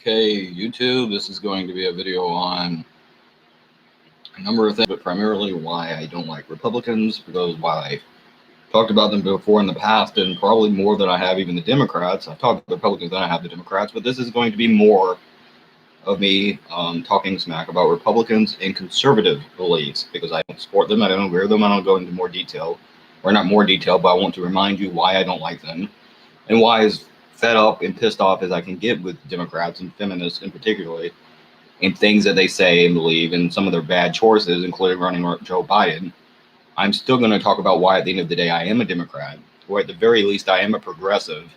Okay, YouTube, this is going to be a video on a number of things, but primarily why I don't like Republicans, because while I talked about them before in the past, and probably more than I have even the Democrats. I've talked to the Republicans than I have the Democrats, but this is going to be more of me talking smack about Republicans and conservative beliefs, because I don't support them, I don't agree with them, I don't go into more detail, or not more detail, but I want to remind you why I don't like them, and why as fed up and pissed off as I can get with Democrats and feminists in particularly, and things that they say and believe, and some of their bad choices, including running Joe Biden. I'm still going to talk about why at the end of the day I am a Democrat, or at the very least I am a progressive,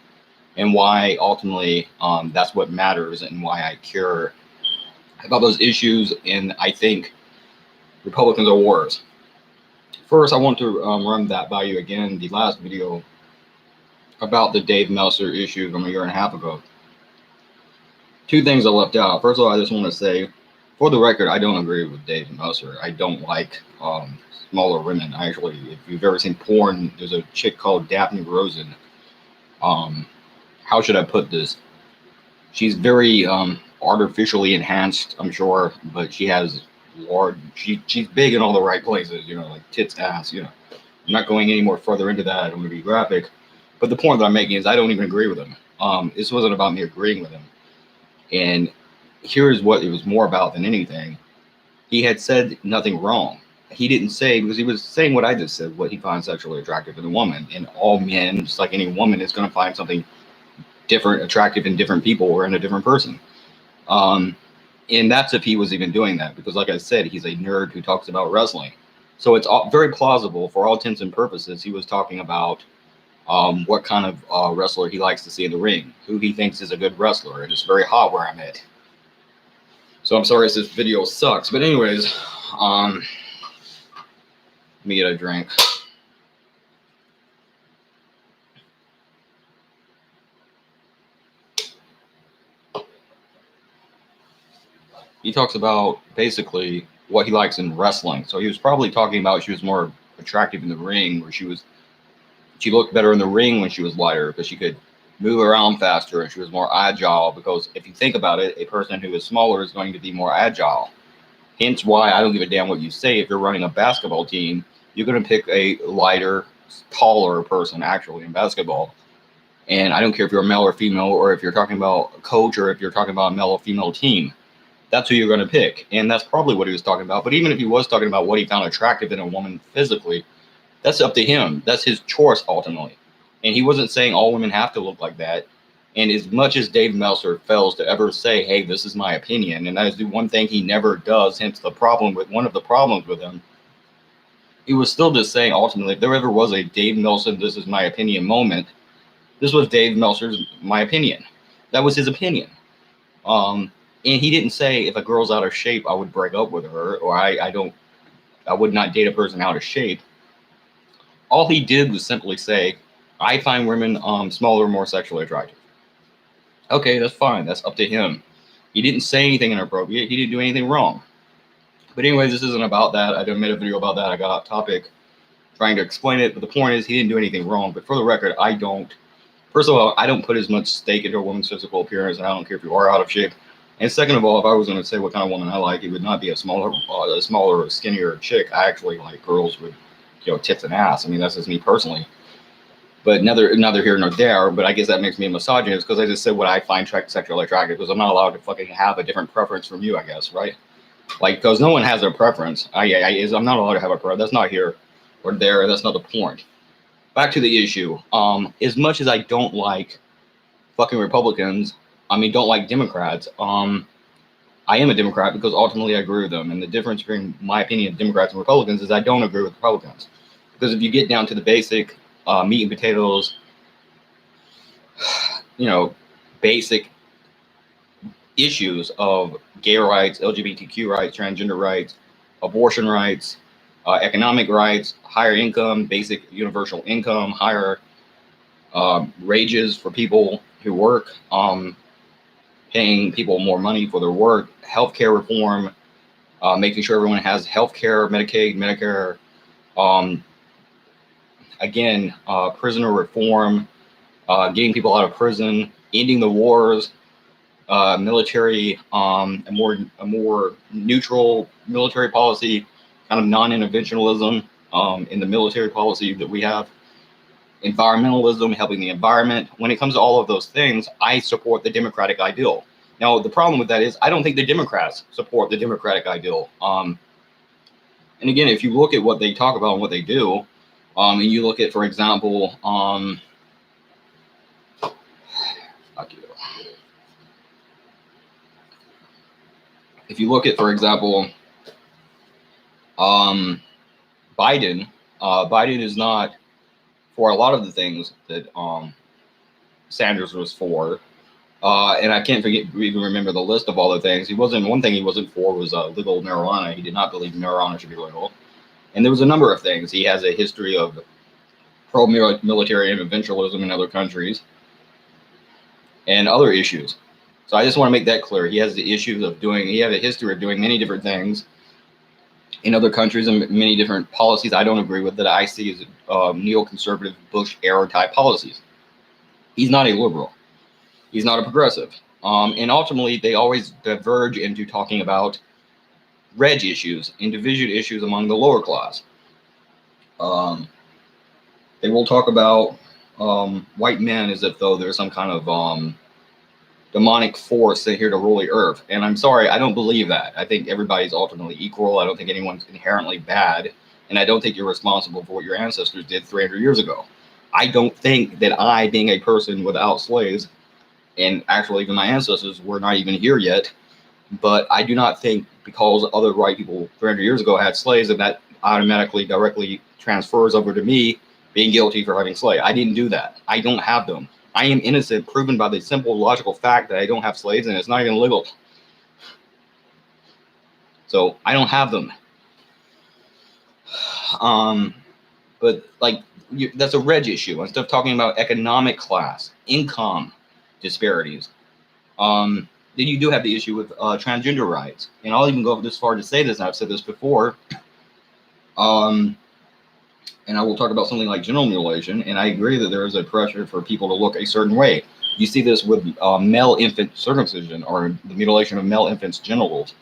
and why ultimately that's what matters, and why I care about those issues, and I think Republicans are worse. First, I want to run that by you again, the last video about the Dave Meltzer issue from a year and a half ago. Two things I left out. First of all, I just want to say, for the record, I don't agree with Dave Meltzer. I don't like smaller women. Actually, if you've ever seen porn, there's a chick called Daphne Rosen. How should I put this? She's very artificially enhanced, I'm sure, but she has large. She's big in all the right places, like tits, ass. I'm not going any more further into that. I don't want to be graphic, but the point that I'm making is I don't even agree with him. This wasn't about me agreeing with him. And here's what it was more about than anything. He had said nothing wrong. He didn't say, because he was saying what I just said, what he finds sexually attractive in a woman. And all men, just like any woman, is going to find something different, attractive in different people or in a different person. And that's if he was even doing that, because like I said, he's a nerd who talks about wrestling. So it's very plausible for all intents and purposes. He was talking about what kind of wrestler he likes to see in the ring, who he thinks is a good wrestler, and it's very hot where I'm at. So I'm sorry if this video sucks, but anyways, let me get a drink. He talks about basically what he likes in wrestling. So he was probably talking about she was more attractive in the ring, where she looked better in the ring when she was lighter, because she could move around faster and she was more agile. Because if you think about it, a person who is smaller is going to be more agile. Hence why I don't give a damn what you say. If you're running a basketball team, you're going to pick a lighter, taller person actually in basketball. And I don't care if you're a male or female, or if you're talking about a coach, or if you're talking about a male or female team. That's who you're going to pick. And that's probably what he was talking about. But even if he was talking about what he found attractive in a woman physically, that's up to him. That's his choice ultimately. And he wasn't saying all women have to look like that. And as much as Dave Meltzer fails to ever say, hey, this is my opinion, and that is the one thing he never does, hence one of the problems with him, he was still just saying ultimately, if there ever was a Dave Meltzer, this is my opinion moment, this was Dave Meltzer's my opinion. That was his opinion. And he didn't say if a girl's out of shape, I would break up with her, or I would not date a person out of shape. All he did was simply say, I find women smaller more sexually attractive. Okay, that's fine. That's up to him. He didn't say anything inappropriate. He didn't do anything wrong. But anyways, this isn't about that. I made a video about that. I got off topic trying to explain it. But the point is, he didn't do anything wrong. But for the record, first of all, I don't put as much stake into a woman's physical appearance, and I don't care if you are out of shape. And second of all, if I was going to say what kind of woman I like, it would not be a smaller or skinnier chick. I actually like girls with tits and ass. I mean, that's just me personally. But neither here nor there. But I guess that makes me a misogynist, because I just said what I find sexually attractive, because I'm not allowed to fucking have a different preference from you, I guess, right? Like, because no one has a preference. I'm not allowed to have a preference. That's not here or there. That's not the point. Back to the issue. As much as I don't like fucking Republicans, don't like Democrats, I am a Democrat because ultimately I agree with them. And the difference between my opinion of Democrats and Republicans is I don't agree with Republicans. Because if you get down to the basic meat and potatoes, basic issues of gay rights, LGBTQ rights, transgender rights, abortion rights, economic rights, higher income, basic universal income, higher wages for people who work, paying people more money for their work, healthcare reform, making sure everyone has healthcare, Medicaid, Medicare, prisoner reform, getting people out of prison, ending the wars, military, a more neutral military policy, kind of non-interventionalism in the military policy that we have, environmentalism, helping the environment. When it comes to all of those things, I support the democratic ideal. Now, the problem with that is I don't think the Democrats support the democratic ideal. And again, if you look at what they talk about and what they do, and you look at, for example, if you look at, for example, Biden, Biden is not for a lot of the things that Sanders was for. And I can't even remember the list of all the things. One thing he wasn't for was legal marijuana. He did not believe marijuana should be legal. And there was a number of things. He has a history of pro-military interventionism in other countries and other issues. So I just want to make that clear. He has the issues of he has a history of doing many different things in other countries and many different policies I don't agree with that I see as neoconservative Bush era type policies. He's not a liberal. He's not a progressive. And ultimately, they always diverge into talking about reg issues and division issues among the lower class. They will talk about white men as if though there's some kind of demonic force here to rule the earth. And I'm sorry, I don't believe that. I think everybody's ultimately equal. I don't think anyone's inherently bad. And I don't think you're responsible for what your ancestors did 300 years ago. I don't think that I, being a person without slaves, and actually even my ancestors were not even here yet, but I do not think because other white people 300 years ago had slaves and that automatically directly transfers over to me being guilty for having slaves. I didn't do that. I don't have them. I am innocent, proven by the simple logical fact that I don't have slaves and it's not even legal. So I don't have them. But like that's a reg issue. Instead of talking about economic class, income disparities, then you do have the issue with transgender rights. And I'll even go this far to say this, and I've said this before. And I will talk about something like genital mutilation, and I agree that there is a pressure for people to look a certain way. You see this with male infant circumcision or the mutilation of male infants' genitals.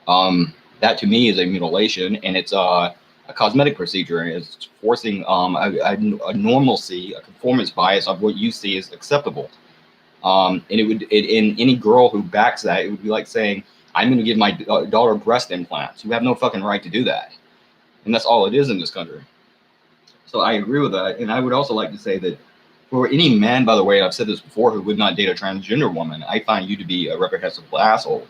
That to me is a mutilation, and it's a cosmetic procedure, and it's forcing a normalcy, a conformance bias of what you see as acceptable. And in any girl who backs that, it would be like saying, I'm going to give my daughter breast implants. You have no fucking right to do that. And that's all it is in this country. So I agree with that. And I would also like to say that for any man, by the way, I've said this before, who would not date a transgender woman, I find you to be a reprehensible asshole.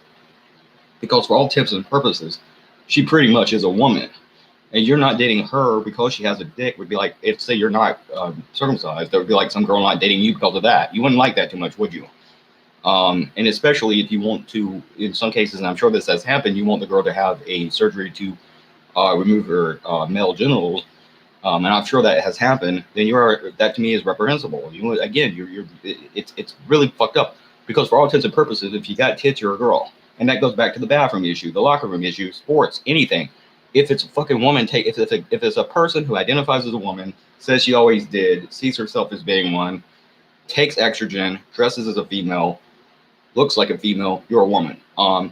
Because for all intents and purposes, she pretty much is a woman. And you're not dating her because she has a dick. Would be like, if say you're not circumcised, that would be like some girl not dating you because of that. You wouldn't like that too much, would you? And especially if you want to, in some cases, and I'm sure this has happened, you want the girl to have a surgery to remove her male genitals. And I'm sure that has happened. Then that to me is reprehensible. It's really fucked up. Because for all intents and purposes, if you got tits, you're a girl. And that goes back to the bathroom issue, the locker room issue, sports, anything. If it's a fucking woman, if it's a person who identifies as a woman, says she always did, sees herself as being one, takes estrogen, dresses as a female, looks like a female, you're a woman. And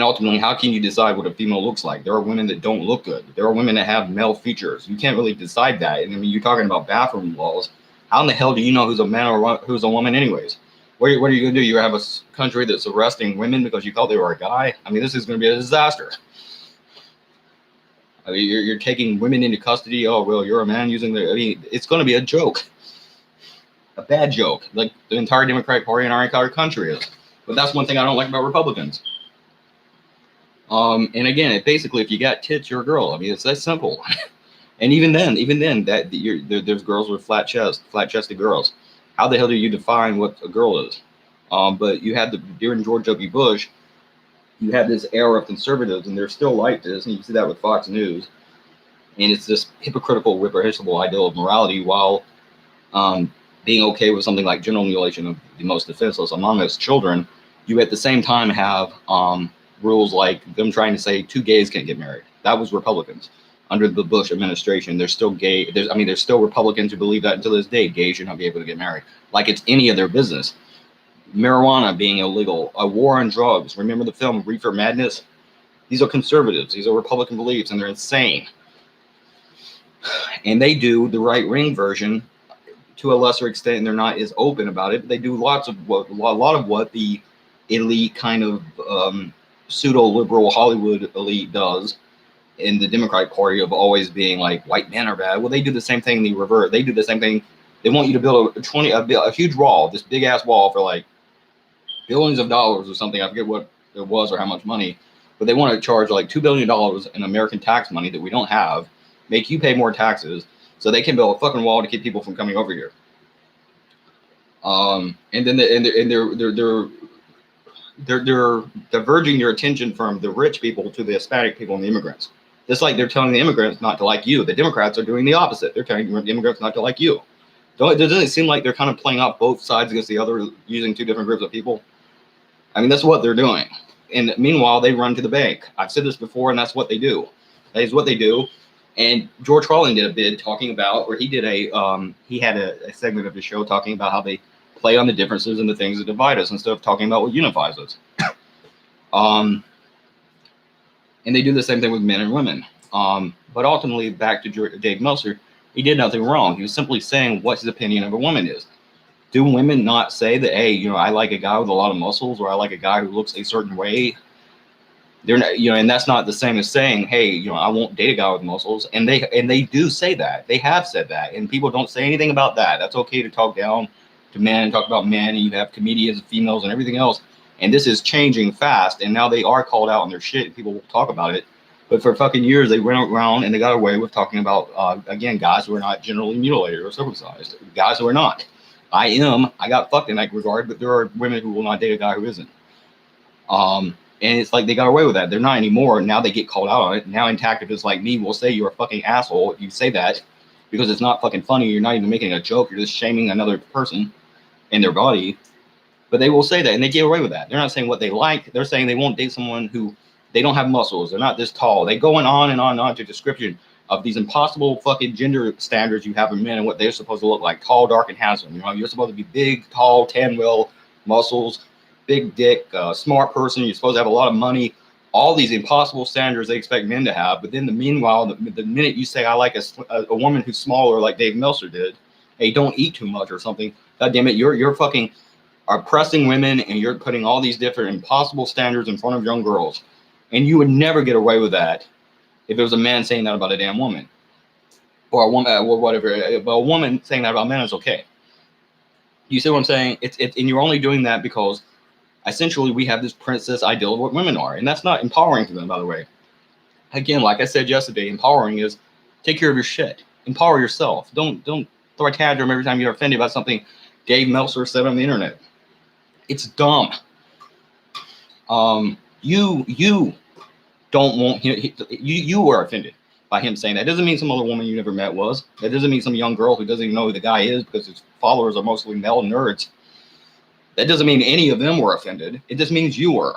ultimately, how can you decide what a female looks like? There are women that don't look good. There are women that have male features. You can't really decide that. And I mean, you're talking about bathroom laws. How in the hell do you know who's a man or who's a woman anyways? What are you going to do? You have a country that's arresting women because you thought they were a guy? I mean, this is going to be a disaster. I mean, you're taking women into custody. Oh, well, you're a man using it's going to be a joke. A bad joke, like the entire Democratic Party and our entire country is. But that's one thing I don't like about Republicans. And again, basically, if you got tits, you're a girl. I mean, it's that simple. And even then, there's girls with flat-chested girls. How the hell do you define what a girl is? But you had during George W. Bush, you had this era of conservatives, and they're still like this, and you see that with Fox News. And it's this hypocritical, reprehensible ideal of morality while being okay with something like genital mutilation of the most defenseless among us, children. You at the same time have rules like them trying to say 2 gays can't get married. That was Republicans. Under the Bush administration, there's still Republicans who believe that until this day, gays should not be able to get married. Like it's any of their business. marijuana being illegal, a war on drugs. Remember the film Reefer Madness? These are conservatives. These are Republican beliefs, and they're insane. And they do the right-wing version to a lesser extent, and they're not as open about it. But they do a lot of what the elite kind of pseudo-liberal Hollywood elite does in the Democratic Party of always being like white men are bad. Well, they do the same thing. They revert. They do the same thing. They want you to build a huge wall, this big ass wall for like billions of dollars or something. I forget what it was or how much money, but they want to charge like $2 billion in American tax money that we don't have, make you pay more taxes so they can build a fucking wall to keep people from coming over here. And then they're diverging your attention from the rich people to the Hispanic people and the immigrants. Just like they're telling the immigrants not to like you, the Democrats are doing the opposite. They're telling the immigrants not to like you. Doesn't it seem like they're kind of playing off both sides against the other, using two different groups of people? I mean, that's what they're doing. And meanwhile, they run to the bank. I've said this before, and that's what they do. That is what they do. And George Carlin did a bid talking about, or he did he had a segment of the show talking about how they play on the differences and the things that divide us instead of talking about what unifies us. And they do the same thing with men and women. But ultimately, back to Dave Meltzer, he did nothing wrong. He was simply saying what his opinion of a woman is. Do women not say that, hey, I like a guy with a lot of muscles, or I like a guy who looks a certain way? They're not, and that's not the same as saying, hey, I won't date a guy with muscles. And they do say that. They have said that, and people don't say anything about that. That's okay to talk down to men and talk about men, and you have comedians, females, and everything else. And this is changing fast, and now they are called out on their shit, and people will talk about it. But for fucking years, they went around and they got away with talking about, again, guys who are not generally mutilated or circumcised. Guys who are not. I got fucked in that regard, but there are women who will not date a guy who isn't. And it's like they got away with that. They're not anymore. Now they get called out on it. Now intactivists like me will say you're a fucking asshole if you say that, because it's not fucking funny. You're not even making a joke. You're just shaming another person and their body. But they will say that, and they get away with that. They're not saying what they like. They're saying they won't date someone who they don't have muscles. They're not this tall. They going on and on and on to description of these impossible fucking gender standards you have in men and what they're supposed to look like: tall, dark, and handsome. You're supposed to be big, tall, tan, well, muscles, big dick, smart person. You're supposed to have a lot of money. All these impossible standards they expect men to have. But then meanwhile, the minute you say I like a woman who's smaller, like Dave Meltzer did, hey, don't eat too much or something. God damn it, you're fucking oppressing women, and you're putting all these different impossible standards in front of young girls. And you would never get away with that if it was a man saying that about a damn woman, or a woman, or whatever. But a woman saying that about men is okay. You see what I'm saying? And you're only doing that because essentially we have this princess ideal of what women are, and that's not empowering to them, by the way. Again, like I said yesterday, empowering is take care of your shit. Empower yourself. Don't throw a tantrum every time you're offended by something Dave Meltzer said on the internet. It's dumb. You don't want him. You were offended by him saying that. It doesn't mean some other woman you never met was. That doesn't mean some young girl who doesn't even know who the guy is because his followers are mostly male nerds. That doesn't mean any of them were offended. It just means you were.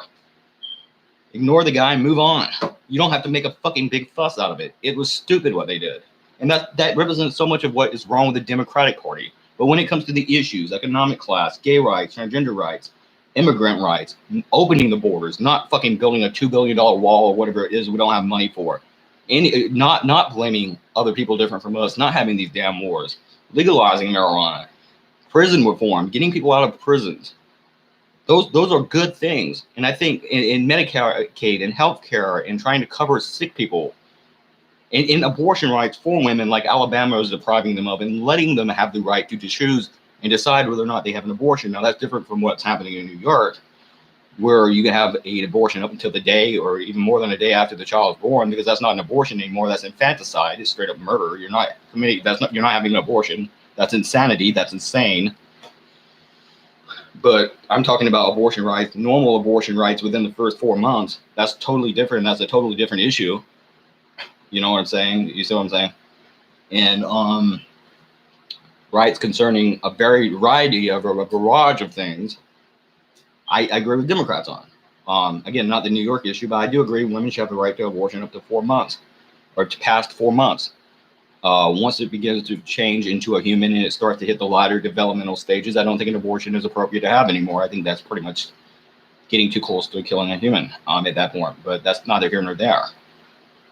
Ignore the guy and move on. You don't have to make a fucking big fuss out of it. It was stupid what they did. And that represents so much of what is wrong with the Democratic Party. But when it comes to the issues, economic class, gay rights, transgender rights, immigrant rights, opening the borders, not fucking building a $2 billion wall or whatever it is we don't have money for, not blaming other people different from us, not having these damn wars, legalizing marijuana, prison reform, getting people out of prisons. Those are good things. And I think in Medicaid and healthcare and trying to cover sick people, in abortion rights for women, like Alabama is depriving them of, and letting them have the right to choose and decide whether or not they have an abortion. Now, that's different from what's happening in New York, where you can have an abortion up until the day or even more than a day after the child is born, because that's not an abortion anymore. That's infanticide. It's straight up murder. You're not having an abortion. That's insanity. That's insane. But I'm talking about abortion rights, normal abortion rights within the first 4 months. That's totally different. That's a totally different issue. You know what I'm saying? You see what I'm saying? And rights concerning a variety of a barrage of things, I agree with Democrats on. Again, not the New York issue, but I do agree women should have the right to abortion up to 4 months or to past 4 months. Once it begins to change into a human and it starts to hit the latter developmental stages, I don't think an abortion is appropriate to have anymore. I think that's pretty much getting too close to killing a human at that point. But that's neither here nor there.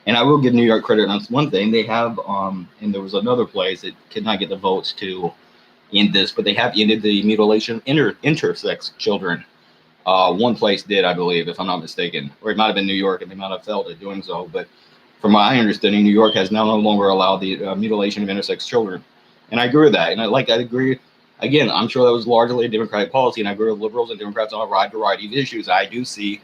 And I will give New York credit on one thing. They have, and there was another place that could not get the votes to end this, but they have ended the mutilation of intersex children. One place did, I believe, if I'm not mistaken, or it might have been New York, and they might have failed at doing so. But from my understanding, New York has now no longer allowed the mutilation of intersex children, and I agree with that. And I agree. Again, I'm sure that was largely a Democratic policy, and I agree with liberals and Democrats on a wide variety of issues. I do see,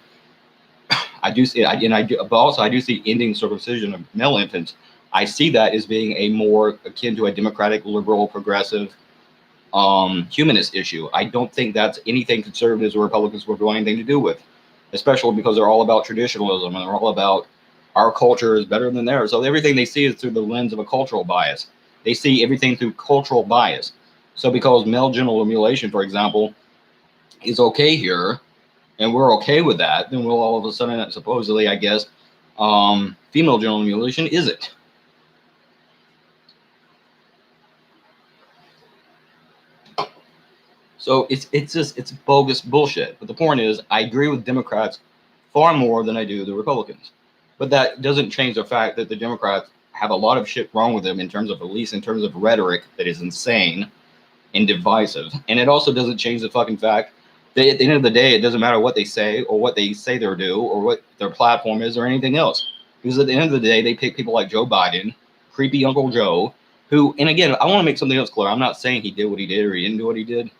but also I do see ending circumcision of male infants. I see that as being a more akin to a Democratic, liberal, progressive, humanist issue. I don't think that's anything conservatives or Republicans will do anything to do with, especially because they're all about traditionalism and they're all about our culture is better than theirs. So everything they see is through the lens of a cultural bias. They see everything through cultural bias. So because male genital mutilation, for example, is okay here, and we're okay with that, then we'll all of a sudden, supposedly, I guess, female genital mutilation isn't. So it's bogus bullshit. But the point is, I agree with Democrats far more than I do the Republicans. But that doesn't change the fact that the Democrats have a lot of shit wrong with them in terms of, at least in terms of rhetoric, that is insane and divisive. And it also doesn't change the fucking fact that at the end of the day, it doesn't matter what they say or what they say they'll do or what their platform is or anything else. Because at the end of the day, they pick people like Joe Biden, creepy Uncle Joe, who, and again, I want to make something else clear. I'm not saying he did what he did or he didn't do what he did,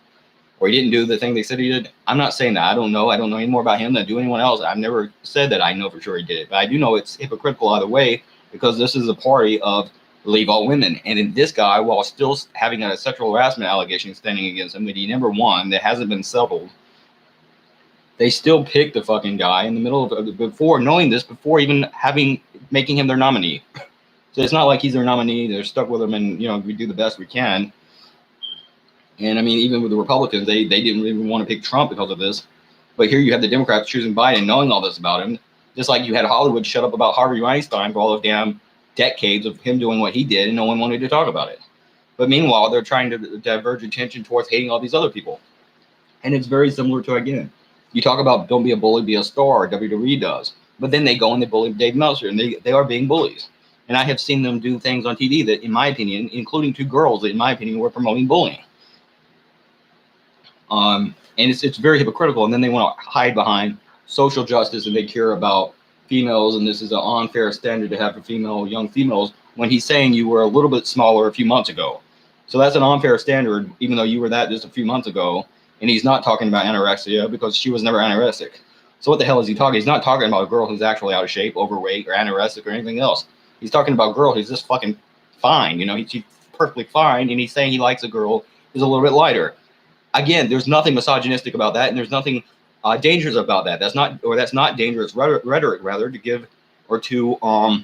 or he didn't do the thing they said he did. I'm not saying that. I don't know any more about him than I do anyone else. I've never said that I know for sure he did it, but I do know it's hypocritical either way, because this is a party of leave all women. And in this guy, while still having a sexual harassment allegation standing against him that he never won, that hasn't been settled, they still picked the fucking guy in the middle of, before knowing this, before even making him their nominee. So it's not like he's their nominee. They're stuck with him, and we do the best we can. And I mean, even with the Republicans, they didn't even want to pick Trump because of this. But here you have the Democrats choosing Biden, knowing all this about him. Just like you had Hollywood shut up about Harvey Weinstein for all of damn decades of him doing what he did, and no one wanted to talk about it. But meanwhile, they're trying to diverge attention towards hating all these other people. And it's very similar to, again, you talk about don't be a bully, be a star, WWE does. But then they go and they bully Dave Meltzer, and they are being bullies. And I have seen them do things on TV that, in my opinion, including two girls that, in my opinion, were promoting bullying. And it's very hypocritical. And then they want to hide behind social justice, and they care about females, and this is an unfair standard to have for young females, when he's saying you were a little bit smaller a few months ago. So that's an unfair standard, even though you were that just a few months ago. And he's not talking about anorexia, because she was never anorexic. So what the hell is he talking? He's not talking about a girl who's actually out of shape, overweight, or anorexic, or anything else. He's talking about a girl who's just fucking fine. She's perfectly fine, and he's saying he likes a girl who's a little bit lighter. Again, there's nothing misogynistic about that, and there's nothing dangerous about that. That's not dangerous rhetoric, rather, to give or to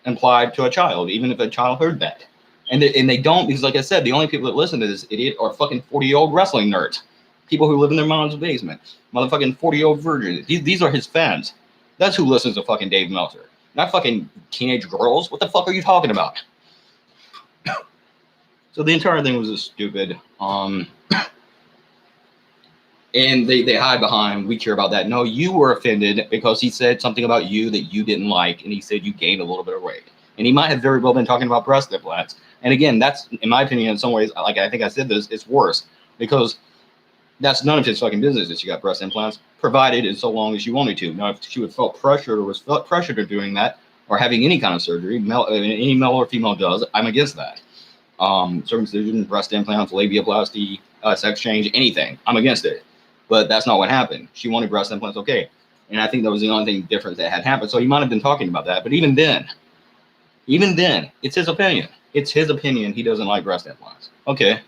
imply to a child, even if a child heard that. And they don't, because, like I said, the only people that listen to this idiot are fucking 40-year-old wrestling nerds, people who live in their mom's basement, motherfucking 40-year-old virgins. These are his fans. That's who listens to fucking Dave Meltzer, not fucking teenage girls. What the fuck are you talking about? So the entire thing was just stupid. And they hide behind, we care about that. No, you were offended because he said something about you that you didn't like, and he said you gained a little bit of weight. And he might have very well been talking about breast implants. And again, that's, in my opinion, in some ways, like I think I said this, it's worse, because that's none of his fucking business that she got breast implants, provided and so long as she wanted to. Now, if she would felt pressured or was felt pressured to doing that, or having any kind of surgery, any male or female does, I'm against that. Circumcision, breast implants, labiaplasty, sex change, anything, I'm against it. But that's not what happened. She wanted breast implants, okay. And I think that was the only thing different that had happened. So he might have been talking about that. But even then, it's his opinion. It's his opinion he doesn't like breast implants. Okay.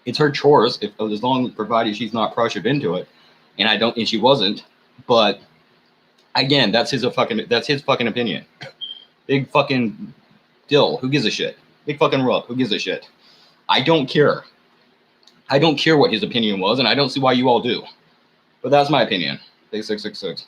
It's her choice, as long as provided she's not pressured into it. And she wasn't. But again, that's his fucking opinion. Big fucking dill. Who gives a shit? Big fucking rub. Who gives a shit? I don't care. I don't care what his opinion was, and I don't see why you all do. But that's my opinion. Big 666.